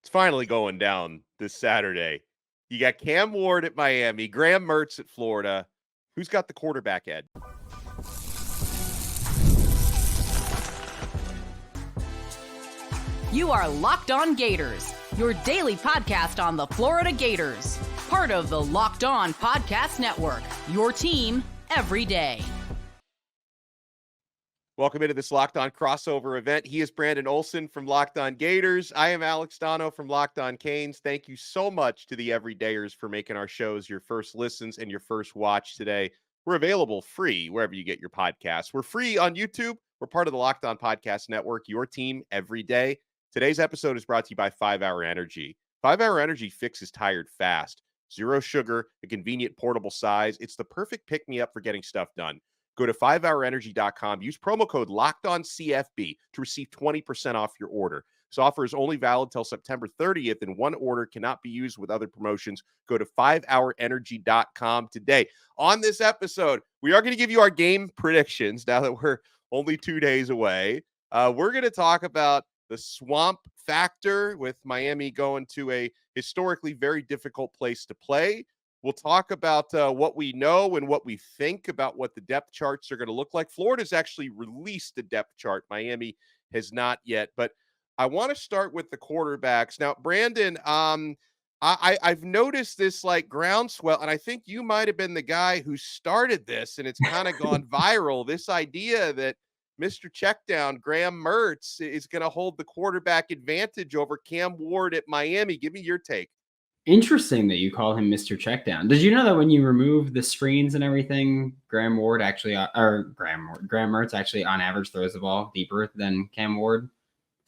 It's finally going down this Saturday. You got Cam Ward at Miami, Graham Mertz at Florida. Who's got the quarterback edge? You are Locked On Gators, your daily podcast on the Florida Gators. Part of the Locked On Podcast Network, your team every day. Welcome into this Locked On crossover event. He is Brandon Olsen from Locked On Gators. I am Alex Donno from Locked On Canes. Thank you so much to the everydayers for making our shows your first listens and your first watch today. We're available free wherever you get your podcasts. We're free on YouTube. We're part of the Locked On Podcast Network, your team every day. Today's episode is brought to you by 5 Hour Energy. 5 Hour Energy fixes tired fast. Zero sugar, a convenient portable size. It's the perfect pick-me-up for getting stuff done. Go to 5hourenergy.com. Use promo code LOCKEDONCFB to receive 20% off your order. This offer is only valid until September 30th, and one order cannot be used with other promotions. Go to 5hourenergy.com today. On this episode, we are going to give you our game predictions now that we're only 2 days away. We're going to talk about the swamp factor with Miami going to a historically very difficult place to play. We'll talk about what we know and what we think about what the depth charts are going to look like. Florida's actually released a depth chart. Miami has not yet. But I want to start with the quarterbacks. Now, Brandon, I've noticed this like groundswell, and I think you might have been the guy who started this, and it's kind of gone viral. This idea that Mr. Checkdown, Graham Mertz, is going to hold the quarterback advantage over Cam Ward at Miami. Give me your take. Interesting that you call him Mr. Checkdown. Did you know that when you remove the screens and everything, Graham Mertz actually on average throws the ball deeper than Cam Ward?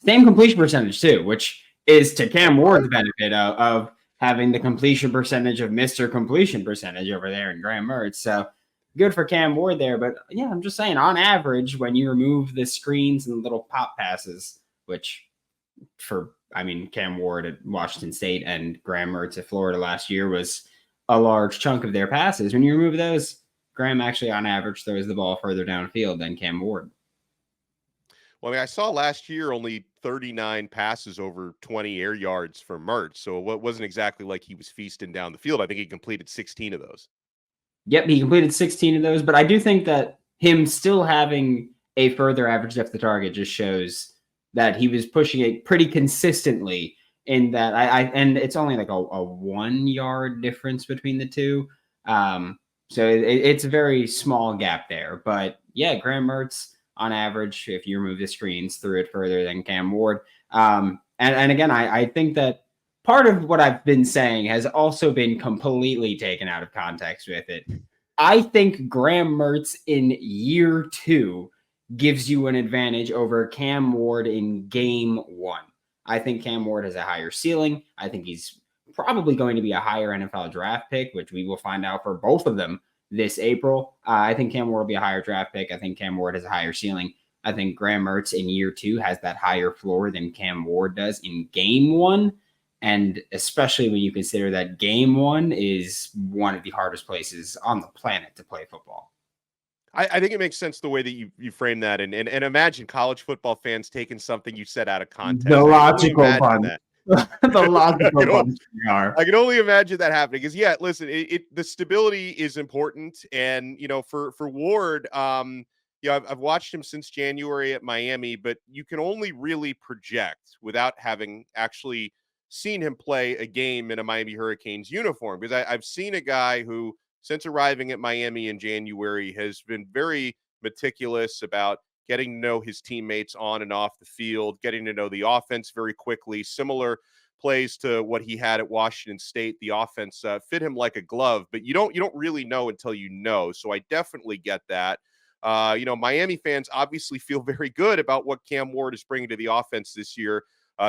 Same completion percentage too, which is to Cam Ward's benefit of having the completion percentage of Mr. Completion Percentage over there in Graham Mertz. So good for Cam Ward there. But yeah, I'm just saying on average, when you remove the screens and little pop passes, which Cam Ward at Washington State and Graham Mertz at Florida last year was a large chunk of their passes. When you remove those, Graham actually on average throws the ball further downfield than Cam Ward. Well, I saw last year only 39 passes over 20 air yards for Mertz. So it wasn't exactly like he was feasting down the field. I think he completed 16 of those. Yep, he completed 16 of those. But I do think that him still having a further average depth of target just shows that he was pushing it pretty consistently in that and it's only like a 1 yard difference between the two. So it's a very small gap there, but yeah, Graham Mertz on average, if you remove the screens, threw it further than Cam Ward. And again, I think that part of what I've been saying has also been completely taken out of context with it. I think Graham Mertz in year 2 gives you an advantage over Cam Ward in game 1. I think Cam Ward has a higher ceiling. I think he's probably going to be a higher NFL draft pick, which we will find out for both of them this April. I think Cam Ward will be a higher draft pick. I think Cam Ward has a higher ceiling. I think Graham Mertz in year 2 has that higher floor than Cam Ward does in game 1. And especially when you consider that game 1 is one of the hardest places on the planet to play football. I think it makes sense the way that you frame that, and imagine college football fans taking something you said out of context. The logical one. The logical one. I can only imagine that happening. Because listen, the stability is important, and for Ward, I've watched him since January at Miami, but you can only really project without having actually seen him play a game in a Miami Hurricanes uniform. Because I've seen a guy who, since arriving at Miami in January, has been very meticulous about getting to know his teammates on and off the field, getting to know the offense very quickly. Similar plays to what he had at Washington State. The offense fit him like a glove, but you don't really know until you know. So I definitely get that. Miami fans obviously feel very good about what Cam Ward is bringing to the offense this year.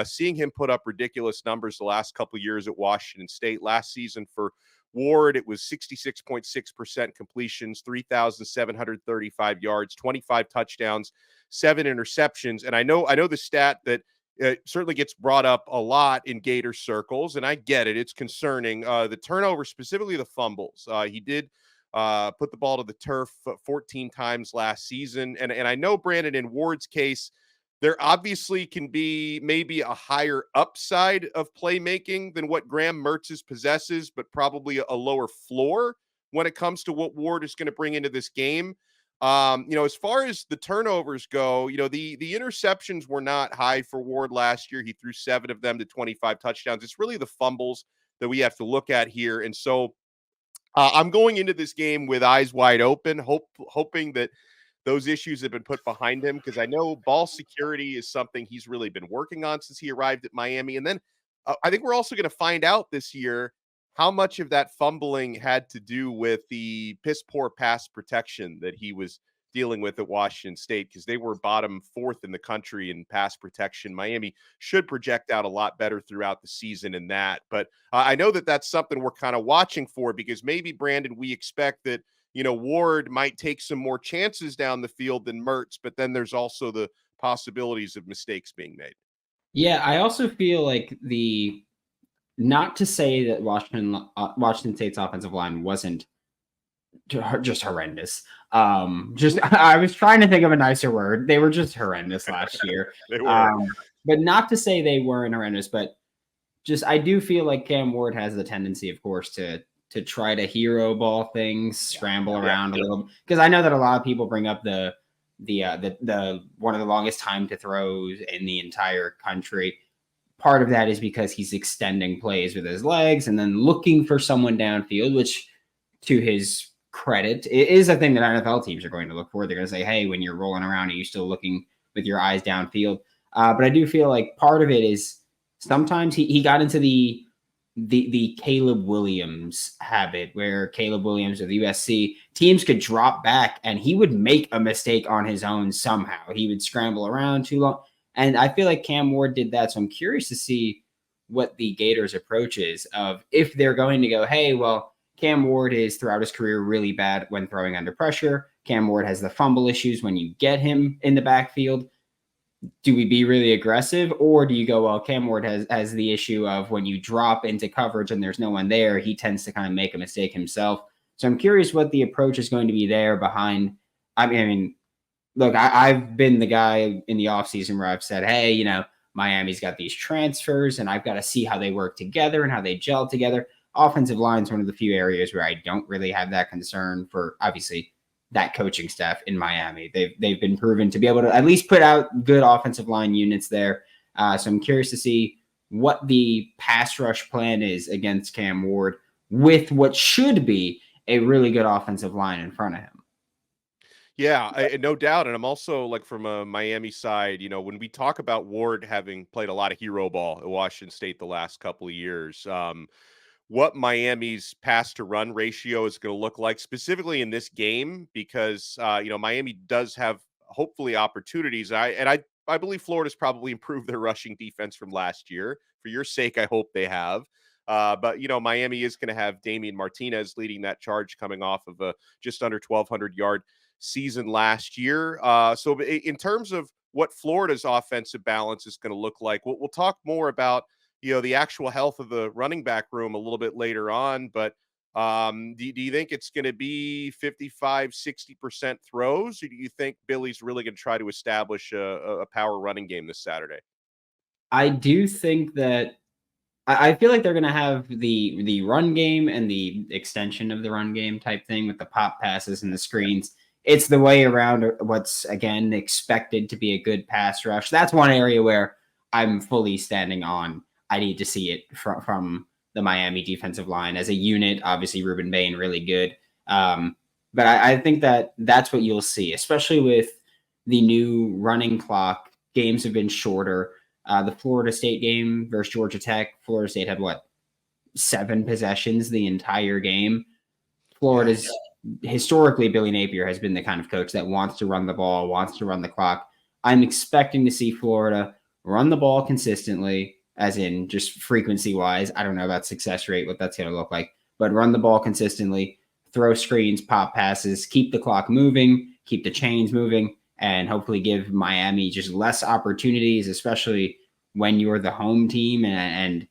Seeing him put up ridiculous numbers the last couple of years at Washington State. Last season for Ward, it was 66.6% completions, 3,735 yards, 25 touchdowns, 7 interceptions. And I know the stat that certainly gets brought up a lot in Gator circles, and I get it. It's concerning. The turnover, specifically the fumbles. He did put the ball to the turf 14 times last season. And I know, Brandon, in Ward's case, there obviously can be maybe a higher upside of playmaking than what Graham Mertz possesses, but probably a lower floor when it comes to what Ward is going to bring into this game. As far as the turnovers go, the interceptions were not high for Ward last year. He threw 7 of them to 25 touchdowns. It's really the fumbles that we have to look at here. And so I'm going into this game with eyes wide open, hoping that those issues have been put behind him, because I know ball security is something he's really been working on since he arrived at Miami. And then I think we're also going to find out this year how much of that fumbling had to do with the piss poor pass protection that he was dealing with at Washington State, because they were bottom 4th in the country in pass protection. Miami should project out a lot better throughout the season in that. But I know that that's something we're kind of watching for, because maybe, Brandon, we expect that Ward might take some more chances down the field than Mertz, but then there's also the possibilities of mistakes being made. Yeah, I also feel like not to say that Washington State's offensive line wasn't just horrendous. I was trying to think of a nicer word. They were just horrendous last year. They were. But not to say they weren't horrendous, but just I do feel like Cam Ward has the tendency, of course, to try to hero ball things, scramble around a little, because I know that a lot of people bring up the one of the longest time to throws in the entire country. Part of that is because he's extending plays with his legs and then looking for someone downfield, which, to his credit, it is a thing that NFL teams are going to look for. They're going to say, hey, when you're rolling around, are you still looking with your eyes downfield? But I do feel like part of it is sometimes he got into the Caleb Williams habit, where Caleb Williams of USC, teams could drop back and he would make a mistake on his own somehow. He would scramble around too long. And I feel like Cam Ward did that. So I'm curious to see what the Gators' approach is, of if they're going to go, hey, well, Cam Ward is throughout his career really bad when throwing under pressure. Cam Ward has the fumble issues when you get him in the backfield. Do we be really aggressive, or do you go, well, Cam Ward has the issue of when you drop into coverage and there's no one there, he tends to kind of make a mistake himself. So I'm curious what the approach is going to be there behind. I mean, look, I've been the guy in the offseason where I've said, hey, Miami's got these transfers and I've got to see how they work together and how they gel together. Offensive line is one of the few areas where I don't really have that concern for, obviously, that coaching staff in Miami. They've been proven to be able to at least put out good offensive line units there. So I'm curious to see what the pass rush plan is against Cam Ward with what should be a really good offensive line in front of him. Yeah, no doubt. And I'm also, like, from a Miami side, when we talk about Ward having played a lot of hero ball at Washington State the last couple of years, what Miami's pass to run ratio is going to look like specifically in this game, because, Miami does have hopefully opportunities. I believe Florida's probably improved their rushing defense from last year. For your sake, I hope they have. But Miami is going to have Damian Martinez leading that charge, coming off of a just under 1,200 yard season last year. So in terms of what Florida's offensive balance is going to look like, we'll talk more about the actual health of the running back room a little bit later on. But do you think it's going to be 55-60% throws, or do you think Billy's really going to try to establish a power running game this Saturday? I do think that I feel like they're going to have the run game and the extension of the run game type thing with the pop passes and the screens. It's the way around what's, again, expected to be a good pass rush. That's one area where I'm fully standing on. I need to see it from the Miami defensive line as a unit. Obviously, Ruben Bain, really good. But I think that's what you'll see, especially with the new running clock. Games have been shorter. The Florida State game versus Georgia Tech, Florida State had, 7 possessions the entire game. Florida's historically, Billy Napier has been the kind of coach that wants to run the ball, wants to run the clock. I'm expecting to see Florida run the ball consistently, as in just frequency-wise. I don't know about success rate, what that's going to look like, but run the ball consistently, throw screens, pop passes, keep the clock moving, keep the chains moving, and hopefully give Miami just less opportunities, especially when you're the home team. And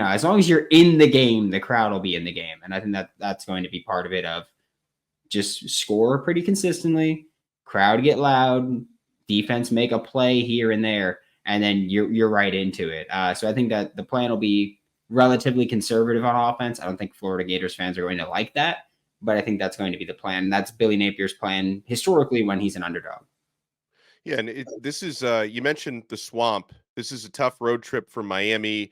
as long as you're in the game, the crowd will be in the game. And I think that's going to be part of it, of just score pretty consistently, crowd get loud, defense make a play here and there, and then you're right into it. So I think that the plan will be relatively conservative on offense. I don't think Florida Gators fans are going to like that, but I think that's going to be the plan. That's Billy Napier's plan historically when he's an underdog. Yeah, and this is you mentioned the swamp. This is a tough road trip for Miami.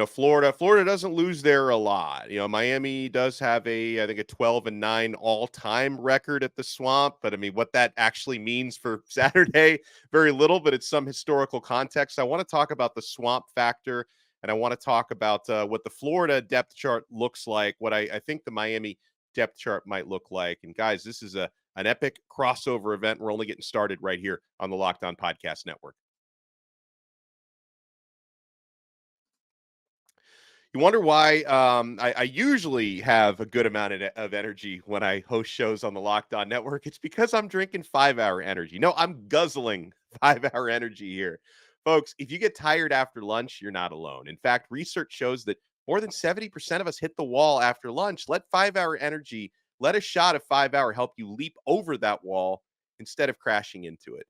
Florida doesn't lose there a lot. Miami does have I think a 12-9 all-time record at the swamp, but I mean what that actually means for Saturday, very little, but it's some historical context. I want to talk about the swamp factor, and I want to talk about what the Florida depth chart looks like, what I think the Miami depth chart might look like. And guys, this is an epic crossover event. We're only getting started right here on the Locked On Podcast Network. You wonder why I usually have a good amount of energy when I host shows on the Locked On Network. It's because I'm drinking 5-Hour Energy. No, I'm guzzling 5-Hour Energy here. Folks, if you get tired after lunch, you're not alone. In fact, research shows that more than 70% of us hit the wall after lunch. Let 5-Hour Energy, let a shot of 5-Hour help you leap over that wall instead of crashing into it.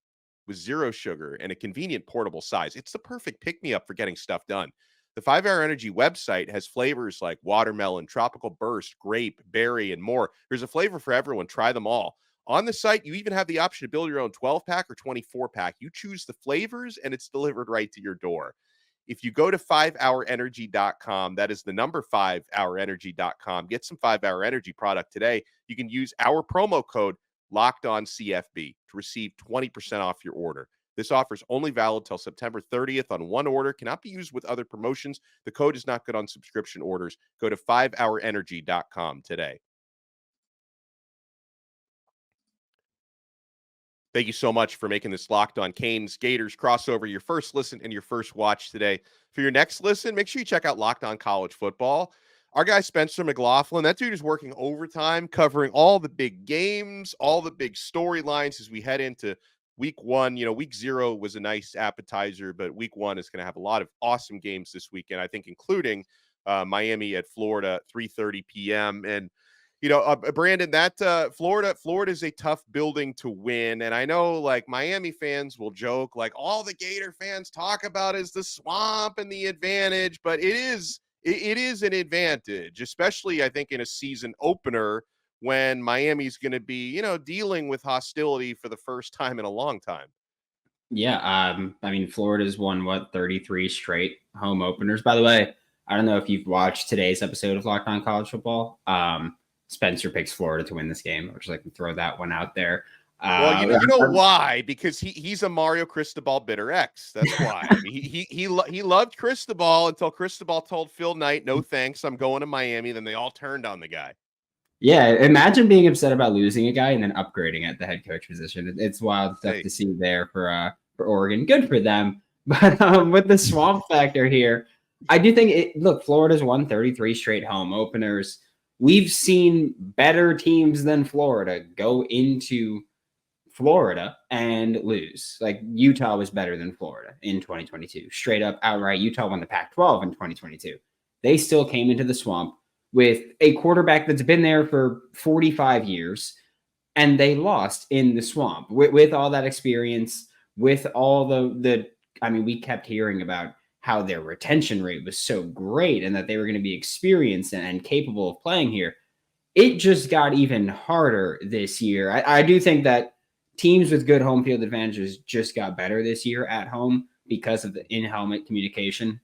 With zero sugar and a convenient portable size, it's the perfect pick-me-up for getting stuff done. The 5-Hour Energy website has flavors like watermelon, tropical burst, grape, berry, and more. There's a flavor for everyone. Try them all. On the site, you even have the option to build your own 12-pack or 24-pack. You choose the flavors, and it's delivered right to your door. If you go to 5hourenergy.com, that is the number 5hourenergy.com, get some 5-Hour Energy product today. You can use our promo code LOCKEDONCFB to receive 20% off your order. This offer is only valid till September 30th on one order, cannot be used with other promotions. The code is not good on subscription orders. Go to 5hourenergy.com today. Thank you so much for making this Locked On Canes Gators crossover your first listen and your first watch today. For your next listen, make sure you check out Locked On College Football. Our guy Spencer McLaughlin, that dude is working overtime, covering all the big games, all the big storylines as we head into week one. Week 0 was a nice appetizer, but week 1 is going to have a lot of awesome games this weekend, I think, including Miami at Florida, 3:30 p.m. And Brandon, that Florida is a tough building to win. And I know like Miami fans will joke, like all the Gator fans talk about is the swamp and the advantage, but it is an advantage, especially I think in a season opener when Miami's going to be, dealing with hostility for the first time in a long time. Yeah. I mean, Florida's won 33 straight home openers. By the way, I don't know if you've watched today's episode of Locked On College Football. Spencer picks Florida to win this game. I just like to throw that one out there. Well, you know why? Because he's a Mario Cristobal bitter ex. That's why. I mean, he loved Cristobal until Cristobal told Phil Knight, "No thanks, I'm going to Miami." Then they all turned on the guy. Yeah, imagine being upset about losing a guy and then upgrading at the head coach position. It's wild stuff to see there for Oregon. Good for them. But with the swamp factor here, I do think Florida's won 33 straight home openers. We've seen better teams than Florida go into Florida and lose. Like Utah was better than Florida in 2022. Straight up outright, Utah won the Pac-12 in 2022. They still came into the swamp with a quarterback that's been there for 45 years, and they lost in the swamp with all that experience, with all we kept hearing about how their retention rate was so great and that they were going to be experienced and capable of playing here. It just got even harder this year. I do think that teams with good home field advantages just got better this year at home because of the in-helmet communication.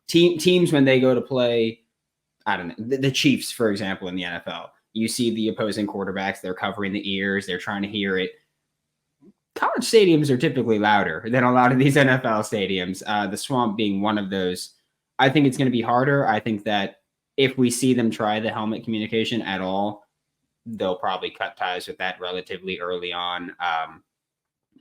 Teams when they go to play, I don't know, the Chiefs, for example, in the NFL, you see the opposing quarterbacks, they're covering the ears, they're trying to hear it. College stadiums are typically louder than a lot of these NFL stadiums, the swamp being one of those. I think it's going to be harder. I think that if we see them try the helmet communication at all, they'll probably cut ties with that relatively early on.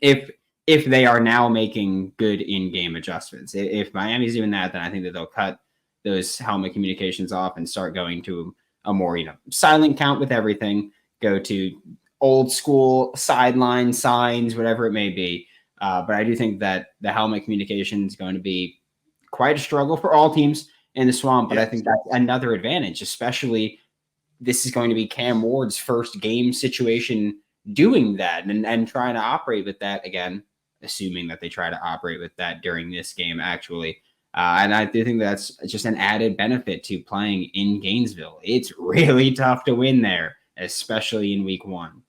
If they are now making good in-game adjustments. If Miami's doing that, then I think that they'll cut those helmet communications off and start going to a more, silent count with everything, go to old school sideline signs, whatever it may be. But I do think that the helmet communication is going to be quite a struggle for all teams in the swamp. But I think that's another advantage, especially this is going to be Cam Ward's first game situation doing that and trying to operate with that again, assuming that they try to operate with that during this game, actually. And I do think that's just an added benefit to playing in Gainesville. It's really tough to win there, especially in week 1.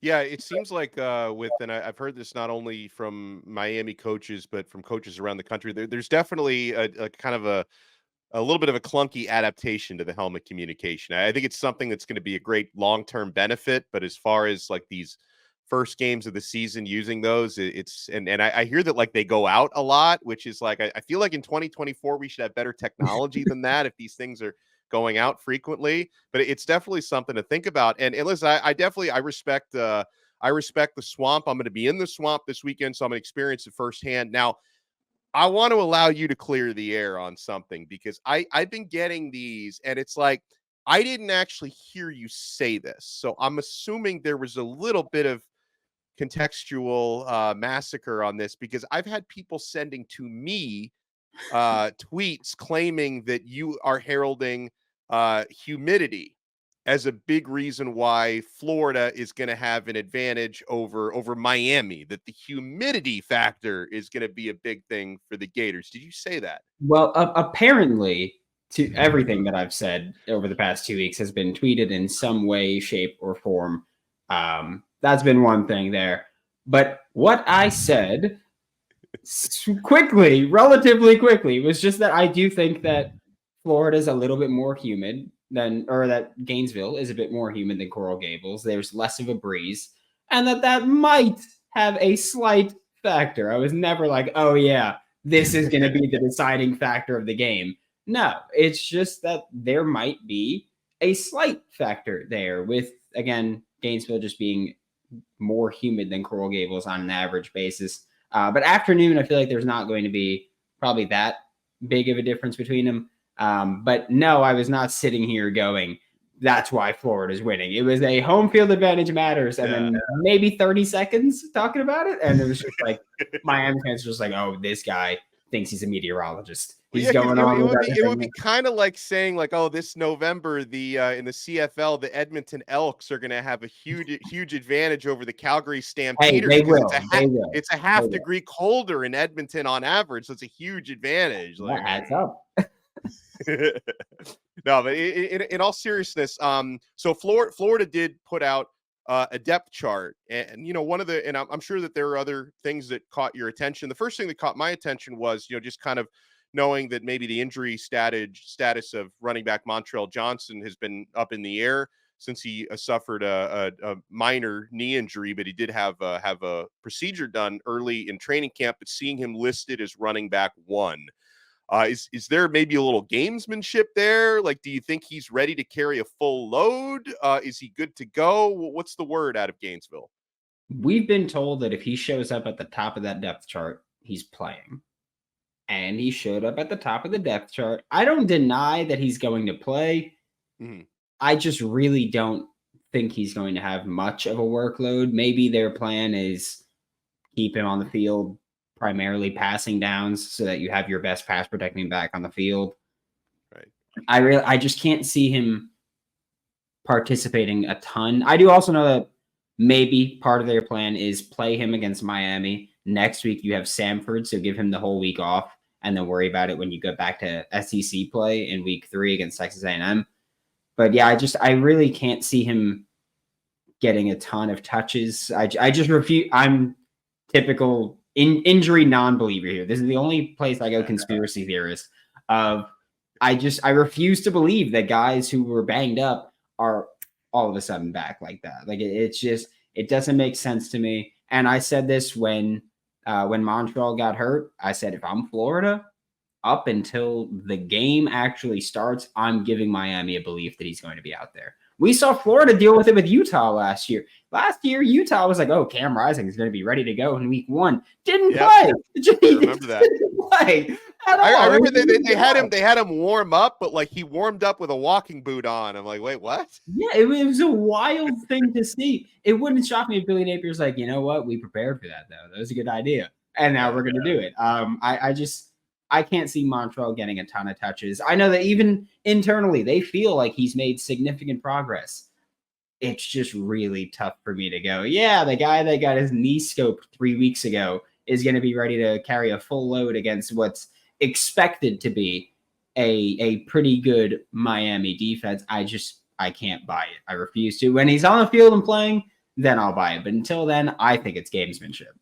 Yeah, it seems like and I've heard this not only from Miami coaches, but from coaches around the country. There's definitely a kind of a little bit of a clunky adaptation to the helmet communication. I think it's something that's going to be a great long-term benefit, but as far as like these first games of the season using those, it's and I hear that like they go out a lot, which is like I feel like in 2024 we should have better technology than that if these things are going out frequently. But it's definitely something to think about. And listen, I respect the swamp. I'm going to be in the swamp this weekend, so I'm going to experience it firsthand. Now, I want to allow you to clear the air on something because I've been getting these and it's like, I didn't actually hear you say this. So I'm assuming there was a little bit of contextual massacre on this because I've had people sending to me tweets claiming that you are heralding humidity as a big reason why Florida is going to have an advantage over Miami, that the humidity factor is going to be a big thing for the Gators. Did you say that? Well, apparently, to everything that I've said over the past 2 weeks has been tweeted in some way, shape, or form. That's been one thing there. But what I said relatively quickly, was just that I do think that Florida is a little bit more humid that Gainesville is a bit more humid than Coral Gables. There's less of a breeze, and that might have a slight factor. I was never like, oh yeah, this is going to be the deciding factor of the game. No, it's just that there might be a slight factor there with, again, Gainesville just being more humid than Coral Gables on an average basis. But afternoon, I feel like there's not going to be probably that big of a difference between them. But no, I was not sitting here going, that's why Florida's winning. It was a home field advantage matters. And then maybe 30 seconds talking about it. And it was just like, Miami fans were just like, oh, this guy thinks he's a meteorologist. He's going on. It would be kind of like saying like, oh, this November, the in the CFL, the Edmonton Elks are going to have a huge advantage over the Calgary Stampeders. Hey, they will. It's a half degree colder in Edmonton on average, so it's a huge advantage. That adds up. No, but in all seriousness, so Florida did put out a depth chart, and one of the, and I'm sure that there are other things that caught your attention. The first thing that caught my attention was just kind of knowing that maybe the injury status of running back Montrell Johnson has been up in the air since he suffered a minor knee injury, but he did have a procedure done early in training camp. But seeing him listed as running back 1. Is there maybe a little gamesmanship there? Like, do you think he's ready to carry a full load? Is he good to go? What's the word out of Gainesville? We've been told that if he shows up at the top of that depth chart, he's playing. And he showed up at the top of the depth chart. I don't deny that he's going to play. Mm-hmm. I just really don't think he's going to have much of a workload. Maybe their plan is keep him on the field, primarily passing downs, so that you have your best pass protecting back on the field. Right. I just can't see him participating a ton. I do also know that maybe part of their plan is play him against Miami. Next week you have Samford, so give him the whole week off and then worry about it when you go back to SEC play in week 3 against Texas A&M. But yeah, I really can't see him getting a ton of touches. I just refuse. I'm typical injury non-believer here. This is the only place I go conspiracy theorist. I refuse to believe that guys who were banged up are all of a sudden back like that. Like it doesn't make sense to me. And I said this when Montreal got hurt. I said, if I'm Florida, up until the game actually starts, I'm giving Miami a belief that he's going to be out there. We saw Florida deal with it with Utah last year. Last year, Utah was like, oh, Cam Rising is going to be ready to go in week 1. Didn't play. I remember that. Didn't play at all. I remember they had him warm up, but like he warmed up with a walking boot on. I'm like, wait, what? Yeah, it was a wild thing to see. It wouldn't shock me if Billy Napier's like, you know what? We prepared for that, though. That was a good idea. And now we're going to do it. I can't see Montreal getting a ton of touches. I know that even internally, they feel like he's made significant progress. it's just really tough for me to go, yeah, the guy that got his knee scoped 3 weeks ago is going to be ready to carry a full load against what's expected to be a pretty good Miami defense. I can't buy it. I refuse to. When he's on the field and playing, then I'll buy it. But until then, I think it's gamesmanship.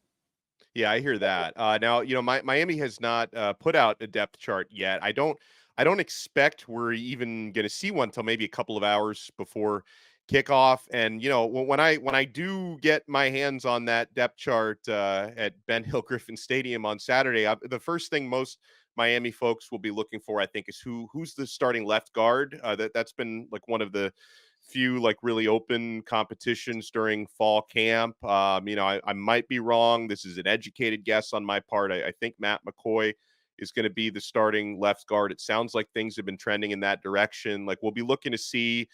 Yeah, I hear that. Now, Miami has not put out a depth chart yet. I don't expect we're even going to see one until maybe a couple of hours before kickoff. And when I do get my hands on that depth chart at Ben Hill Griffin Stadium on Saturday, the first thing most Miami folks will be looking for, I think, is who's the starting left guard. That's been like one of the few like really open competitions during fall camp. I might be wrong. This is an educated guess on my part. I think Matt McCoy is going to be the starting left guard. It sounds like things have been trending in that direction. Like we'll be looking to see,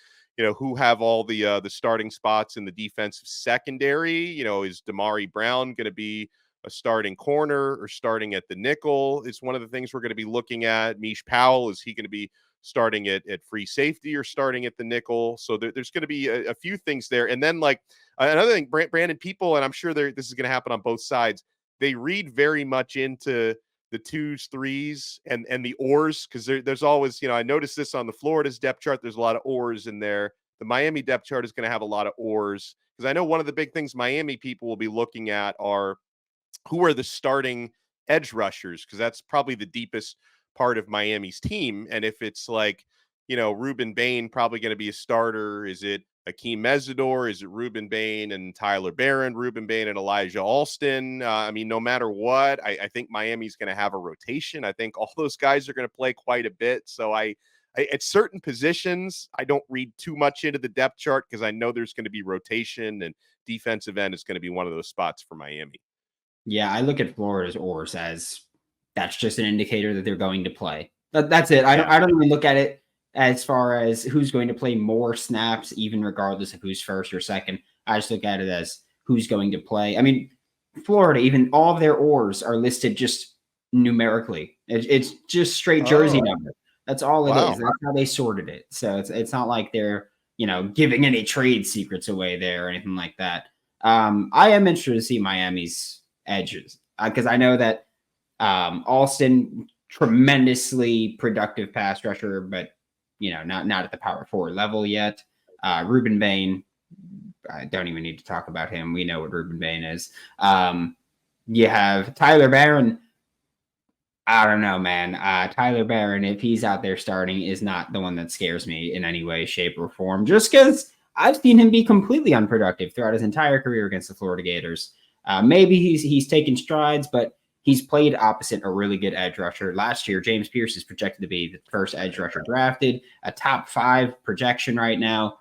who have all the starting spots in the defensive secondary. Is Damari Brown going to be a starting corner or starting at the nickel? It's one of the things we're going to be looking at. Mish Powell, is he going to be starting at free safety or starting at the nickel? So there's going to be a few things there. And then like another thing, Brandon, people, and I'm sure this is going to happen on both sides, they read very much into the 2s, 3s, and the ors, because there's always, I noticed this on the Florida's depth chart, there's a lot of ors in there. The Miami depth chart is going to have a lot of ors, because I know one of the big things Miami people will be looking at are who are the starting edge rushers, because that's probably the deepest part of Miami's team. And if it's like, Ruben Bain probably going to be a starter, is it Akeem Mesidor? Is it Ruben Bain and Tyler Barron, Ruben Bain and Elijah Alston? No matter what, I think Miami's going to have a rotation. I think all those guys are going to play quite a bit. So I at certain positions, I don't read too much into the depth chart, because I know there's going to be rotation, and defensive end is going to be one of those spots for Miami. Yeah, I look at Florida's ors as that's just an indicator that they're going to play. That's it. I don't even look at it as far as who's going to play more snaps, even regardless of who's first or second. I just look at it as who's going to play. I mean, Florida, even all of their ors are listed just numerically. It's just straight jersey number. That's all it is. That's how they sorted it. So it's not like they're giving any trade secrets away there or anything like that. I am interested to see Miami's edges, because I know that Alston, tremendously productive pass rusher, but not at the power forward level yet. Ruben Bain, I don't even need to talk about him. We know what Ruben Bain is. You have Tyler Barron. I don't know, man. Tyler Barron, if he's out there starting, is not the one that scares me in any way, shape, or form, just because I've seen him be completely unproductive throughout his entire career against the Florida Gators. Maybe he's taken strides, but he's played opposite a really good edge rusher. Last year, James Pierce is projected to be the first edge rusher drafted, a top 5 projection right now,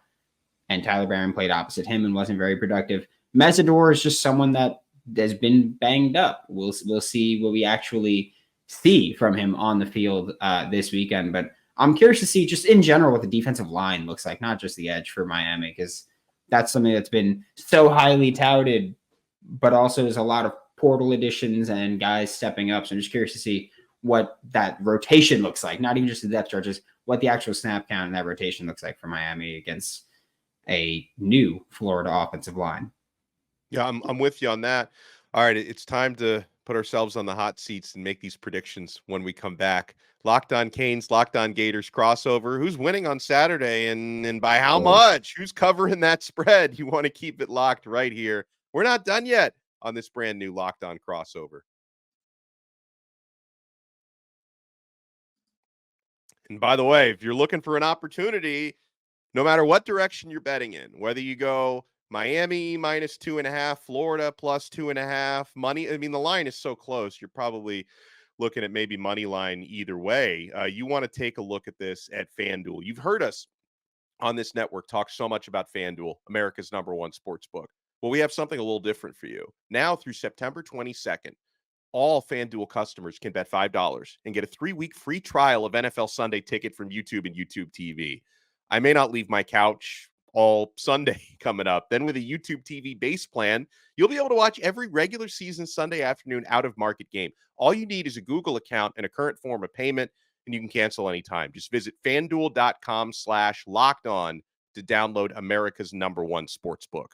and Tyler Barron played opposite him and wasn't very productive. Mesidor is just someone that has been banged up. We'll see what we actually see from him on the field this weekend, but I'm curious to see just in general what the defensive line looks like, not just the edge for Miami, because that's something that's been so highly touted, but also there's a lot of portal additions and guys stepping up. So I'm just curious to see what that rotation looks like, not even just the depth chart, just what the actual snap count and that rotation looks like for Miami against a new Florida offensive line. Yeah, I'm with you on that. All right, it's time to put ourselves on the hot seats and make these predictions when we come back. Locked On Canes, Locked On Gators crossover. Who's winning on Saturday and by how much? Who's covering that spread? You want to keep it locked right here. We're not done yet on this brand new Locked On crossover. And by the way, if you're looking for an opportunity, no matter what direction you're betting in, whether you go Miami -2.5, Florida +2.5, money. The line is so close. You're probably looking at maybe money line either way. You want to take a look at this at FanDuel. You've heard us on this network talk so much about FanDuel, America's #1 sports book. Well, we have something a little different for you. Now through September 22nd, all FanDuel customers can bet $5 and get a 3-week free trial of NFL Sunday Ticket from YouTube and YouTube TV. I may not leave my couch all Sunday coming up. Then with a YouTube TV base plan, you'll be able to watch every regular season Sunday afternoon out-of-market game. All you need is a Google account and a current form of payment, and you can cancel anytime. Just visit FanDuel.com/LockedOn to download America's #1 sportsbook.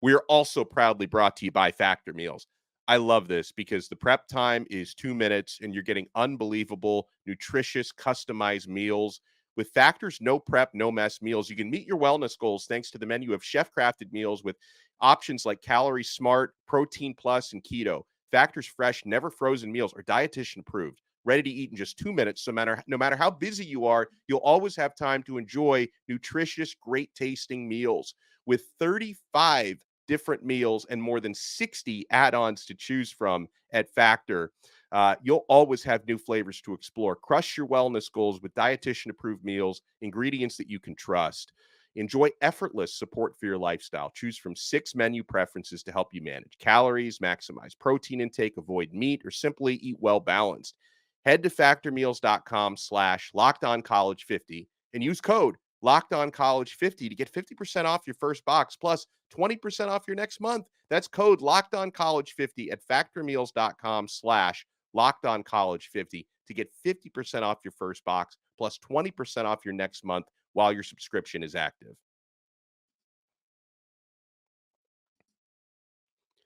We are also proudly brought to you by Factor Meals. I love this because the prep time is 2 minutes and you're getting unbelievable, nutritious, customized meals. With Factor's no prep, no mess meals, you can meet your wellness goals thanks to the menu of chef-crafted meals with options like Calorie Smart, Protein Plus, and Keto. Factor's fresh, never frozen meals are dietitian approved, ready to eat in just 2 minutes. So no matter how busy you are, you'll always have time to enjoy nutritious, great tasting meals. With 35 different meals and more than 60 add-ons to choose from at Factor, you'll always have new flavors to explore. Crush your wellness goals with dietitian-approved meals, ingredients that you can trust. Enjoy effortless support for your lifestyle. Choose from 6 menu preferences to help you manage calories, maximize protein intake, avoid meat, or simply eat well balanced. Head to factormeals.com/LockedOnCollege50 and use code LockedOnCollege50 to get 50% off your first box plus 20% off your next month. That's code LockedOnCollege50 at factormeals.com/LockedOnCollege50 to get 50% off your first box plus 20% off your next month while your subscription is active.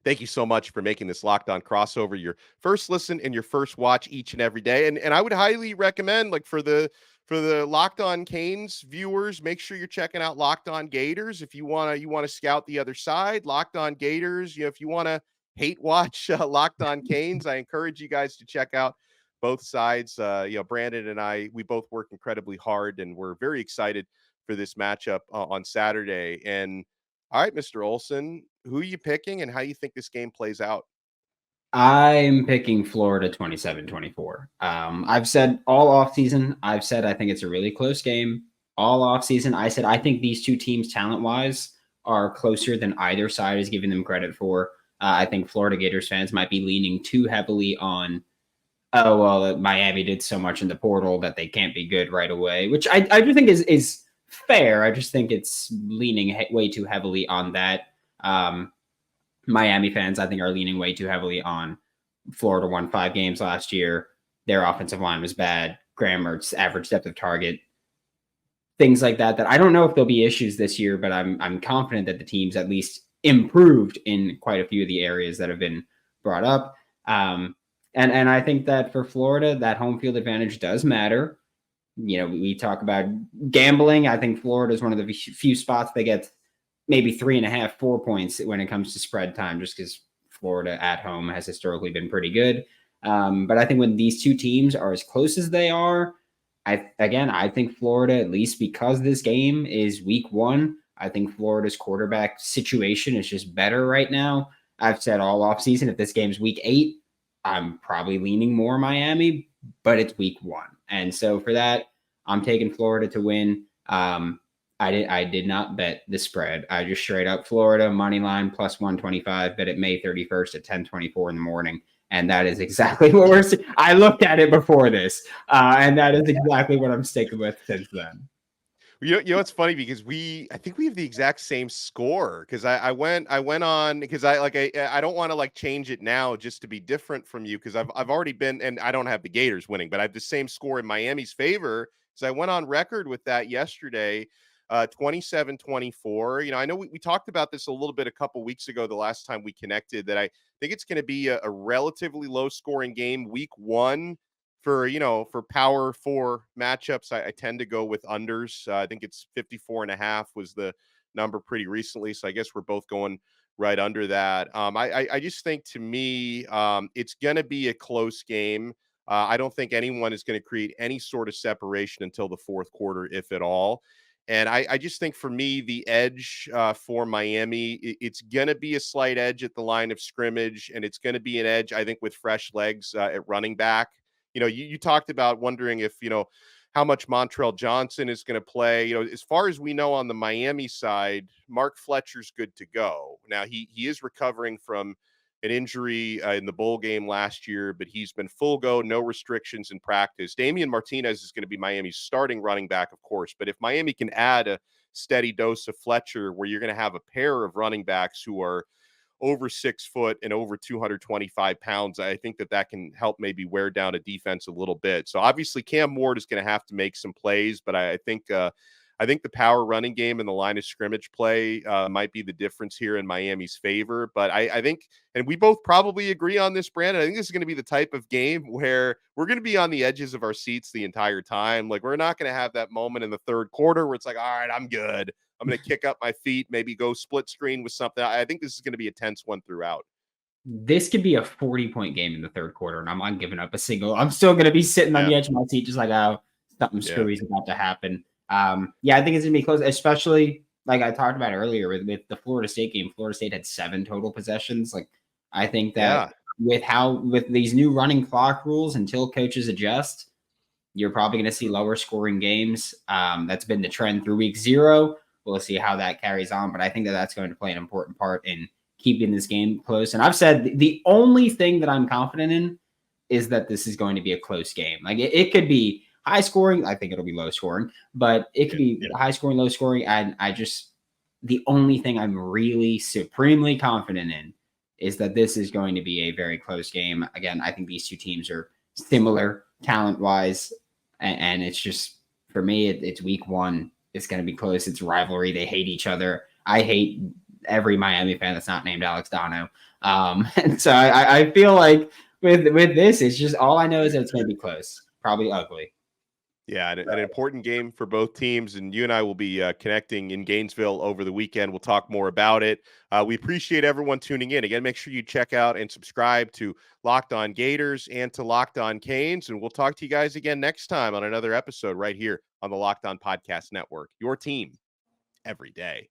Thank you so much for making this Locked On crossover your first listen and your first watch each and every day. And I would highly recommend, like, for the Locked On Canes viewers, make sure you're checking out Locked On Gators. If you wanna scout the other side, Locked On Gators. If you wanna hate watch Locked On Canes, I encourage you guys to check out both sides. Brandon and I, we both work incredibly hard, and we're very excited for this matchup on Saturday. And all right, Mr. Olsen, who are you picking and how you think this game plays out? I'm picking Florida 27-24. I've said all offseason, I think it's a really close game. All offseason, I said I think these two teams, talent-wise, are closer than either side is giving them credit for. I think Florida Gators fans might be leaning too heavily on, oh, well, Miami did so much in the portal that they can't be good right away, which I do think is fair. I just think it's leaning way too heavily on that. Miami fans, I think, are leaning way too heavily on Florida won 5 games last year. Their offensive line was bad. Graham Mertz, average depth of target, things like that I don't know if there'll be issues this year, but I'm confident that the team's at least improved in quite a few of the areas that have been brought up. And I think that for Florida, that home field advantage does matter. We talk about gambling. I think Florida is one of the few spots they get maybe 3.5, 4 points when it comes to spread time, just because Florida at home has historically been pretty good. But I think when these two teams are as close as they are, I think Florida, at least because this game is week 1, I think Florida's quarterback situation is just better right now. I've said all offseason, if this game's week 8, I'm probably leaning more Miami, but it's week 1. And so for that, I'm taking Florida to win. I did not bet the spread. I just straight up Florida money line plus 125, bet it May 31st at 10:24 in the morning. And that is exactly what we're seeing. I looked at it before this, and that is exactly what I'm sticking with since then. It's funny because I think we have the exact same score, because I went on, because I don't want to change it now just to be different from you, because I've already been, and I don't have the Gators winning, but I have the same score in Miami's favor, because I went on record with that yesterday. 27-24. I know we talked about this a little bit a couple weeks ago, the last time we connected, that I think it's going to be a relatively low scoring game week 1 for power 4 matchups. I tend to go with unders. I think it's 54.5 was the number pretty recently. So I guess we're both going right under that. I just think, to me, it's going to be a close game. I don't think anyone is going to create any sort of separation until the fourth quarter, if at all. And I just think, for me, the edge for Miami, it's going to be a slight edge at the line of scrimmage, and it's going to be an edge, I think, with fresh legs at running back. You talked about wondering if, how much Montrell Johnson is going to play. As far as we know on the Miami side, Mark Fletcher's good to go. Now, he is recovering from an injury in the bowl game last year, but he's been full go, no restrictions in practice. Damian Martinez is going to be Miami's starting running back, of course, but if Miami can add a steady dose of Fletcher, where you're going to have a pair of running backs who are over 6 foot and over 225 pounds, I think that can help maybe wear down a defense a little bit. So obviously Cam Ward is going to have to make some plays, but I think I think the power running game and the line of scrimmage play might be the difference here in Miami's favor. But I think, and we both probably agree on this, Brandon, I think this is going to be the type of game where we're going to be on the edges of our seats the entire time. Like, we're not going to have that moment in the third quarter where it's like, all right, I'm good. I'm going to kick up my feet, maybe go split screen with something. I think this is going to be a tense one throughout. This could be a 40-point game in the third quarter, and I'm not giving up a single. I'm still going to be sitting on the edge of my seat, just like, oh, something screwy is about to happen. I think it's going to be close, especially like I talked about earlier with the Florida State game. Florida State had 7 total possessions. Like, I think that with these new running clock rules, until coaches adjust, you're probably going to see lower scoring games. That's been the trend through week 0. We'll see how that carries on, but I think that that's going to play an important part in keeping this game close. And I've said the only thing that I'm confident in is that this is going to be a close game. Like, it could be high scoring. I think it'll be low scoring, but it could be high scoring, low scoring. And the only thing I'm really supremely confident in is that this is going to be a very close game. Again, I think these two teams are similar talent wise. And it's just, for me, it's week 1. It's going to be close. It's rivalry. They hate each other. I hate every Miami fan that's not named Alex Donno. And so I feel like with this, it's just, all I know is that it's going to be close, probably ugly. Yeah, an important game for both teams, and you and I will be connecting in Gainesville over the weekend. We'll talk more about it. We appreciate everyone tuning in. Again, make sure you check out and subscribe to Locked On Gators and to Locked On Canes, and we'll talk to you guys again next time on another episode right here on the Locked On Podcast Network. Your team every day.